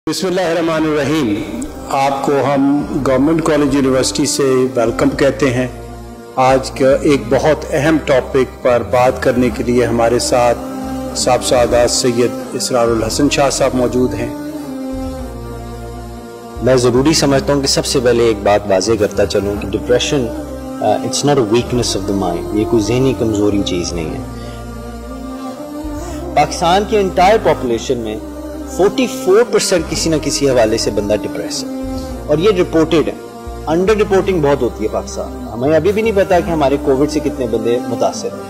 बिस्मिल्लाहिर्रहमानिर्रहीम। आपको हम गवर्नमेंट कॉलेज यूनिवर्सिटी से वेलकम कहते हैं। आज का एक बहुत अहम टॉपिक पर बात करने के लिए हमारे साथ साहब सैयद इसरारुल हसन शाह साहब मौजूद हैं। मैं ज़रूरी समझता हूँ कि सबसे पहले एक बात वाज़ेह करता चलूँ कि depression it's not a weakness of the mind, ये कोई ज़हनी कमज़ोरी चीज़ नहीं है। पाकिस्तान की एंटायर पॉपुलेशन में 44% किसी न किसी हवाले से बंदा डिप्रेस है और ये रिपोर्टेड है। अंडर रिपोर्टिंग बहुत होती है पाकिस्तान में। हमें अभी भी नहीं पता कि हमारे कोविड से कितने बंदे मुतासिर हैं।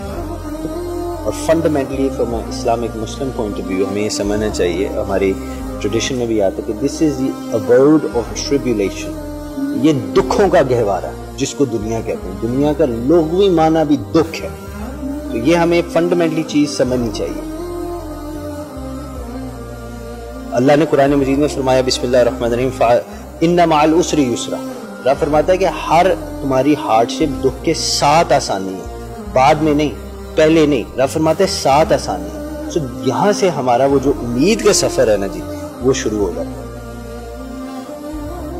और fundamentally from Islamic Muslim point of view हमें ये समझना चाहिए, हमारी ट्रेडिशन में भी आता है कि this is the abode of tribulation. ये दुखों का गहवारा जिसको दुनिया कहते हैं, दुनिया का लुग़वी माना भी दुख है। तो ये हमें फंडामेंटली चीज समझनी चाहिए। अल्लाह ने कुरान मजीद में फरमाया बिस्मिल्लाहिर्रहमानिर्रहीम इन्ना मअल उसरि युसरा। रब फरमाता है कि हर तुम्हारी हार्डशिप दुख के साथ आसानी है, बाद में नहीं, पहले नहीं। रब फरमाता है साथ आसानी है। तो यहाँ से हमारा वो जो उम्मीद का सफर है ना जी, वो शुरू हो जाता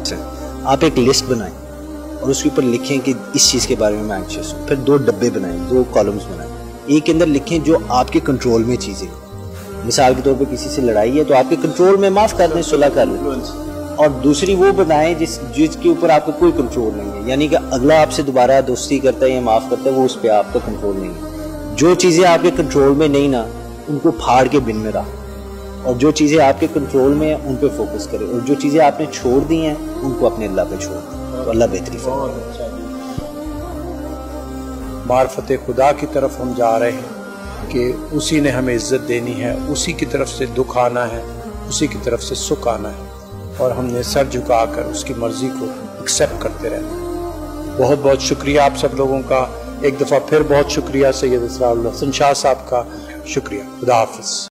है। आप एक लिस्ट बनाएं और उसके ऊपर लिखें कि इस चीज के बारे में मैं एंग्शियस हूँ। फिर 2 डब्बे बनाएं, 2 कॉलम्स बनाएं। एक के अंदर लिखें जो आपके कंट्रोल में चीजें, मिसाल के तौर पे किसी से लड़ाई है तो आपके कंट्रोल में, माफ कर दें, सुलह कर लें। और दूसरी वो बताएं जिसके ऊपर आपको कोई कंट्रोल नहीं है, यानी कि अगला आपसे दोबारा दोस्ती करता है या माफ करता है, वो उस पर आपका कंट्रोल नहीं है। जो चीजें आपके कंट्रोल में नहीं ना, उनको फाड़ के बिन में रख, और जो चीजें आपके कंट्रोल में है उन पे फोकस करें, और जो चीजें आपने छोड़ दी हैं उनको अपने अल्लाह पे छोड़ दें, तो अल्लाह बेहतरी फरमाए। मार्फत खुदा की तरफ हम जा रहे हैं कि उसी ने हमें इज्जत देनी है, उसी की तरफ से दुख आना है, उसी की तरफ से सुख आना है, और हमने सर झुकाकर उसकी मर्जी को एक्सेप्ट करते रहना है। बहुत बहुत शुक्रिया आप सब लोगों का। एक दफ़ा फिर बहुत शुक्रिया सैयद इसरारुल हसन शाह साहब का। शुक्रिया। खुदा हाफिज।